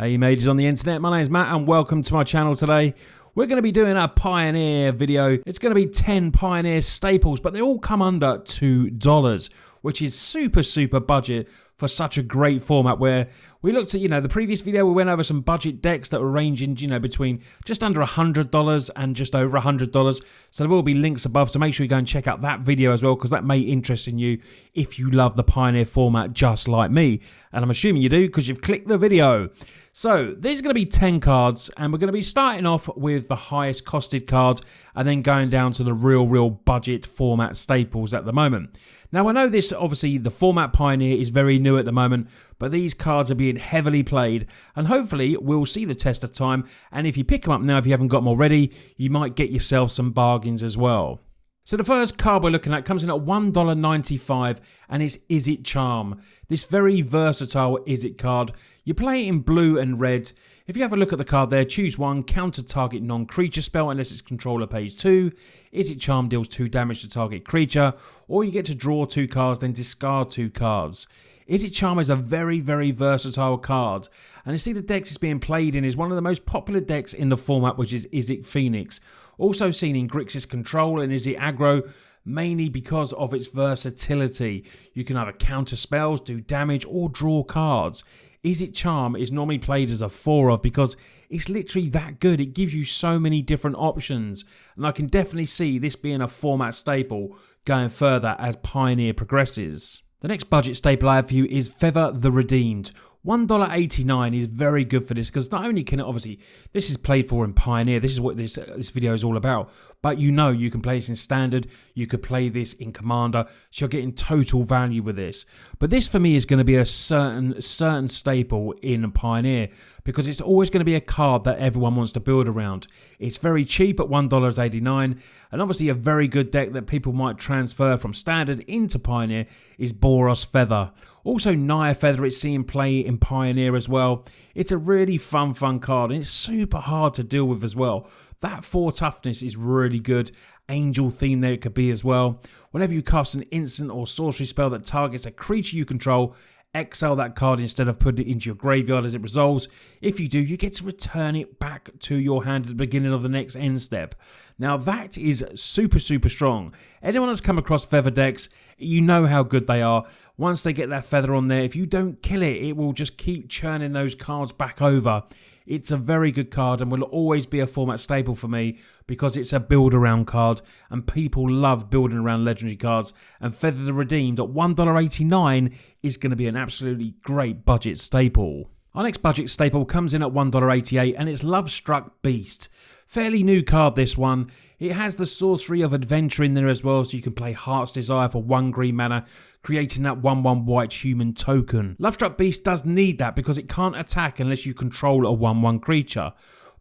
Hey mages on the internet, my name is Matt and welcome to my channel today. We're going to be doing a Pioneer video. It's going to be 10 Pioneer staples, but they all come under $2, which is super budget for such a great format where we looked at, the previous video we went over some budget decks that were ranging, between just under $100 and just over $100. So there will be links above, so make sure you go and check out that video as well because that may interest in you if you love the Pioneer format just like me. And I'm assuming you do because you've clicked the video. So these are going to be 10 cards and we're going to be starting off with the highest costed cards and then going down to the real budget format staples at the moment. Now I know this, obviously the format Pioneer is very new at the moment, but these cards are being heavily played and hopefully we'll see the test of time, and if you pick them up now, if you haven't got them already, you might get yourself some bargains as well. So the first card we're looking at comes in at $1.95 and it's Is It Charm. This very versatile Is It card. You play it in blue and red. If you have a look at the card there, choose one, counter target non-creature spell unless its controller pays 2. Is It Charm deals 2 damage to target creature, or you get to draw 2 cards then discard 2 cards. Is It Charm is a very versatile card, and you see the decks it's being played in is one of the most popular decks in the format, which is It Phoenix. Also seen in Grixis Control and Is It Aggro, mainly because of its versatility. You can either counter spells, do damage, or draw cards. Is It Charm is normally played as a 4-of because it's literally that good. It gives you so many different options, and I can definitely see this being a format staple going further as Pioneer progresses. The next budget staple I have for you is Feather the Redeemed. $1.89 is very good for this because not only can it, obviously, this is played for in Pioneer, this is what this video is all about, but you can play this in Standard, you could play this in Commander, so you're getting total value with this. But this for me is going to be a certain staple in Pioneer because it's always going to be a card that everyone wants to build around. It's very cheap at $1.89, and obviously a very good deck that people might transfer from Standard into Pioneer is Boros Feather. Also Naya Feather, it's seen play in Pioneer as well. It's a really fun card and it's super hard to deal with as well. That 4 toughness is really good. Angel theme there it could be as well. Whenever you cast an instant or sorcery spell that targets a creature you control, exile that card instead of putting it into your graveyard as it resolves. If you do, you get to return it back to your hand at the beginning of the next end step. Now that is super strong. Anyone that's come across feather decks, you know how good they are. Once they get that feather on there, if you don't kill it, it will just keep churning those cards back over. It's a very good card and will always be a format staple for me because it's a build around card and people love building around legendary cards, and Feather the Redeemed at $1.89 is going to be an absolutely great budget staple. Our next budget staple comes in at $1.88 and it's Love Struck Beast. Fairly new card this one. It has the Sorcery of Adventure in there as well, so you can play Heart's Desire for 1 green mana, creating that 1/1 white human token. Love Struck Beast does need that because it can't attack unless you control a 1/1 creature.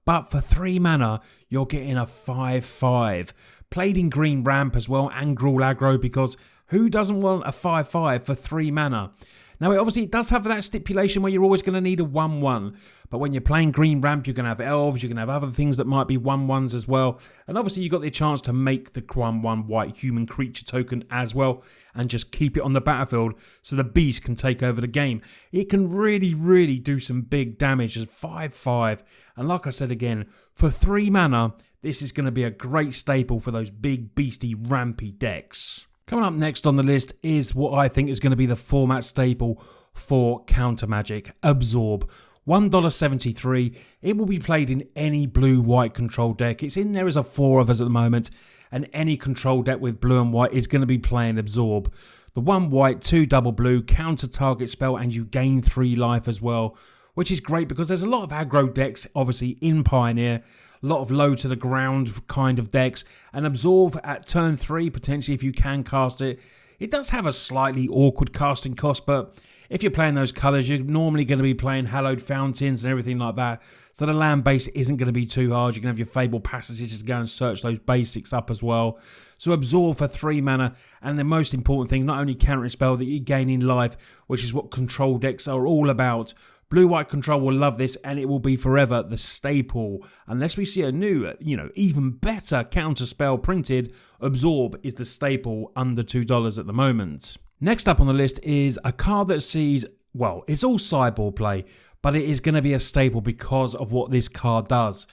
But for 3 mana, you're getting a 5/5. Played in green ramp as well and Gruul aggro because who doesn't want a 5/5 for 3 mana? Now it does have that stipulation where you're always going to need a 1/1, but when you're playing green ramp you're going to have elves, you're going to have other things that might be 1/1s as well, and obviously you've got the chance to make the 1/1 white human creature token as well and just keep it on the battlefield so the beast can take over the game. It can really do some big damage as 5/5, and like I said again, for 3 mana this is going to be a great staple for those big beastie rampy decks. Coming up next on the list is what I think is going to be the format staple for Counter Magic, Absorb. $1.73. It will be played in any blue-white control deck. It's in there as a 4-of us at the moment, and any control deck with blue and white is going to be playing Absorb. The 1 white, 2 double blue, counter target spell, and you gain 3 life as well, which is great because there's a lot of aggro decks obviously in Pioneer, a lot of low to the ground kind of decks, and Absorb at turn 3 potentially if you can cast it. It does have a slightly awkward casting cost, but if you're playing those colours, you're normally going to be playing Hallowed Fountains and everything like that, so the land base isn't going to be too hard. You can have your Fabled Passages to go and search those basics up as well. So Absorb for 3 mana, and the most important thing, not only counter spell, that you gain in life, which is what control decks are all about. Blue-white control will love this, and it will be forever the staple. Unless we see a new, even better counter spell printed, Absorb is the staple under $2 at the moment. Next up on the list is a card that sees well, it's all sideboard play, but it is going to be a staple because of what this card does.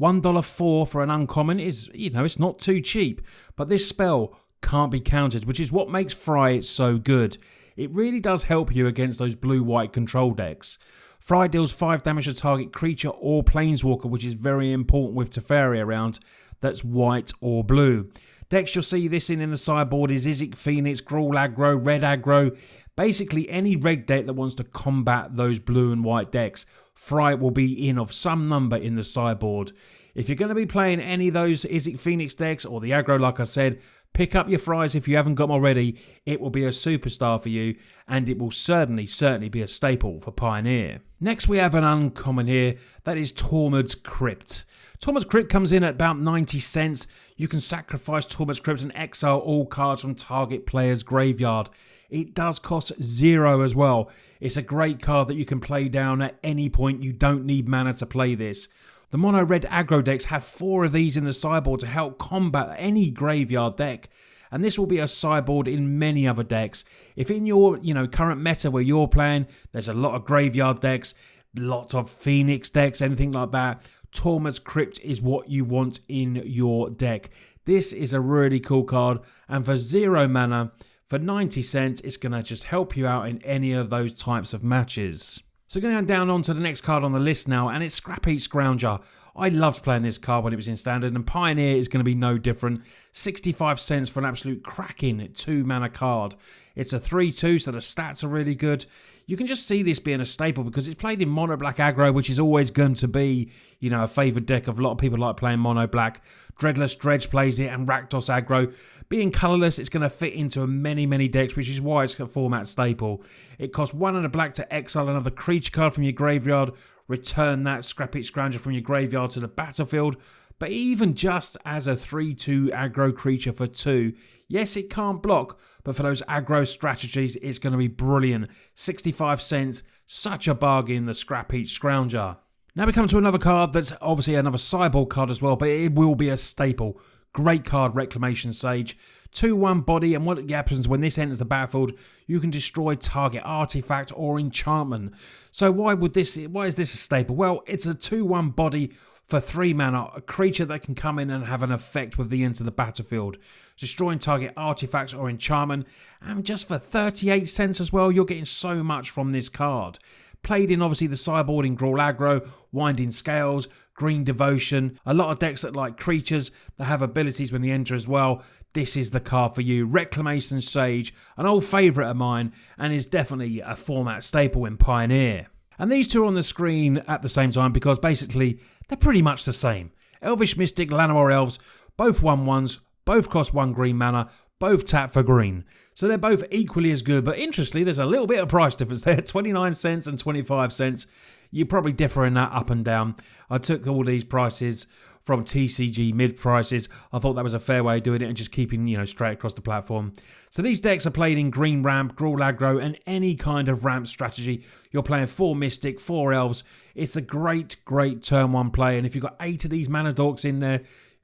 $1.04 for an uncommon is, it's not too cheap, but this spell can't be countered, which is what makes Fry so good. It really does help you against those blue-white control decks. Fry deals 5 damage to target creature or planeswalker, which is very important with Teferi around, that's white or blue. Decks you'll see this in the sideboard is Izzet Phoenix, Gruul Aggro, Red Aggro. Basically any red deck that wants to combat those blue and white decks, Fry will be in of some number in the sideboard. If you're going to be playing any of those Izzet Phoenix decks or the aggro, like I said, pick up your Frys if you haven't got them already. It will be a superstar for you, and it will certainly be a staple for Pioneer. Next we have an uncommon here, that is Talmud Script. Talmud Script comes in at about 90 cents. You can sacrifice Talmud Script and exile all cards from target player's graveyard. It does cost 0 as well. It's a great card that you can play down at any point. You don't need mana to play this. The mono red aggro decks have 4 of these in the sideboard to help combat any graveyard deck. And this will be a sideboard in many other decks. If in your current meta where you're playing, there's a lot of graveyard decks, lots of Phoenix decks, anything like that, Talmud Script is what you want in your deck. This is a really cool card, and for 0 mana, for 90 cents, it's going to just help you out in any of those types of matches. So going down on to the next card on the list now, and it's Scrappy Scoundrel. I loved playing this card when it was in Standard, and Pioneer is going to be no different. 65 cents for an absolute cracking 2 mana card. It's a 3/2, so the stats are really good. You can just see this being a staple because it's played in mono black aggro, which is always going to be, a favoured deck of a lot of people like playing mono black. Dreadless Dredge plays it, and Rakdos aggro. Being colourless, it's going to fit into many decks, which is why it's a format staple. It costs 1 and a black to exile another creature card from your graveyard, return that Scrappy Scoundrel from your graveyard to the battlefield. But even just as a 3/2 aggro creature for 2, yes, it can't block, but for those aggro strategies, it's going to be brilliant. 65 cents, such a bargain, the Scrappy Scoundrel. Now we come to another card that's obviously another sideboard card as well, but it will be a staple. Great card, Reclamation Sage. 2/1 body, and what happens when this enters the battlefield, you can destroy target artifact or enchantment. So why is this a staple? Well, it's a 2/1 body for 3 mana, a creature that can come in and have an effect with the enter the battlefield, destroying target artifacts or enchantment, and just for 38 cents as well, you're getting so much from this card. Played in obviously the sideboard in Gruul Aggro, Winding Scales, Green Devotion, a lot of decks that like creatures that have abilities when they enter as well. This is the card for you. Reclamation Sage, an old favourite of mine, and is definitely a format staple in Pioneer. And these two are on the screen at the same time because basically they're pretty much the same. Elvish Mystic, Llanowar Elves, both 1/1s, both cost 1 green mana, both tap for green. So they're both equally as good, but interestingly there's a little bit of price difference there, 29 cents and 25 cents. You probably differ in that up and down. I took all these prices from TCG mid prices. I thought that was a fair way of doing it and just keeping, straight across the platform. So these decks are played in green ramp, Gruul Aggro, and any kind of ramp strategy. You're playing 4 Mystic, 4 Elves. It's a great turn 1 play, and if you've got 8 of these mana dorks in there,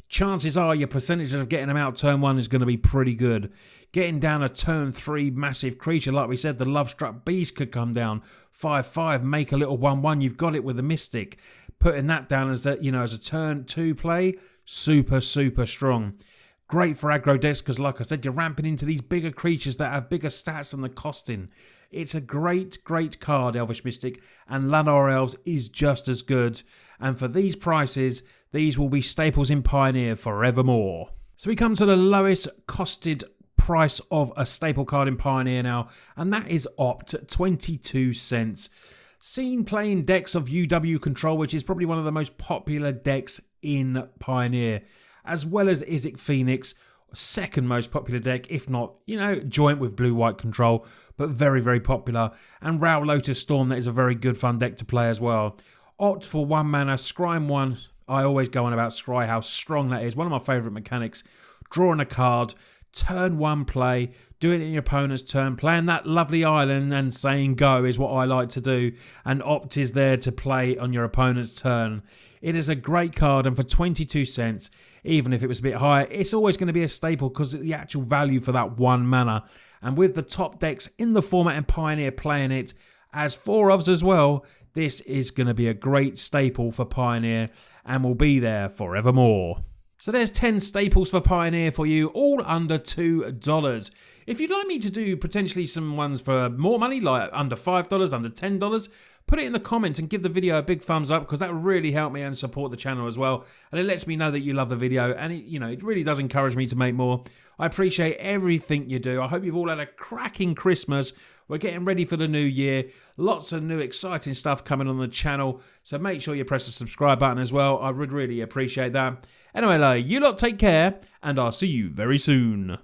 chances are your percentage of getting them out turn 1 is going to be pretty good. Getting down a turn 3 massive creature, like we said, the Lovestruck Beast could come down 5/5, make a little 1/1. You've got it with the Mystic. Putting that down as as a turn 2 play, super strong. Great for aggro decks because, like I said, you're ramping into these bigger creatures that have bigger stats than the costing. It's a great card, Elvish Mystic, and Llanowar Elves is just as good. And for these prices, these will be staples in Pioneer forevermore. So we come to the lowest costed price of a staple card in Pioneer now, and that is Opt, 22 cents. Seen playing decks of UW Control, which is probably one of the most popular decks in Pioneer, as well as Izzet Phoenix, second most popular deck, if not, joint with blue-white control, but very popular. And Rao Lotus Storm, that is a very good fun deck to play as well. Opt for 1 mana, scry 1. I always go on about scry, how strong that is. One of my favourite mechanics. Drawing a card, turn 1 play, do it in your opponent's turn, playing that lovely island and saying go is what I like to do, and Opt is there to play on your opponent's turn. It is a great card, and for 22 cents, even if it was a bit higher, it's always going to be a staple because of the actual value for that 1 mana. And with the top decks in the format and Pioneer playing it, as for Elves as well, this is going to be a great staple for Pioneer and will be there forevermore. So there's 10 staples for Pioneer for you, all under $2. If you'd like me to do potentially some ones for more money, like under $5, under $10, put it in the comments and give the video a big thumbs up, because that would really help me and support the channel as well. And it lets me know that you love the video, and it really does encourage me to make more. I appreciate everything you do. I hope you've all had a cracking Christmas. We're getting ready for the new year. Lots of new exciting stuff coming on the channel. So make sure you press the subscribe button as well. I would really appreciate that. Anyway, you lot take care, and I'll see you very soon.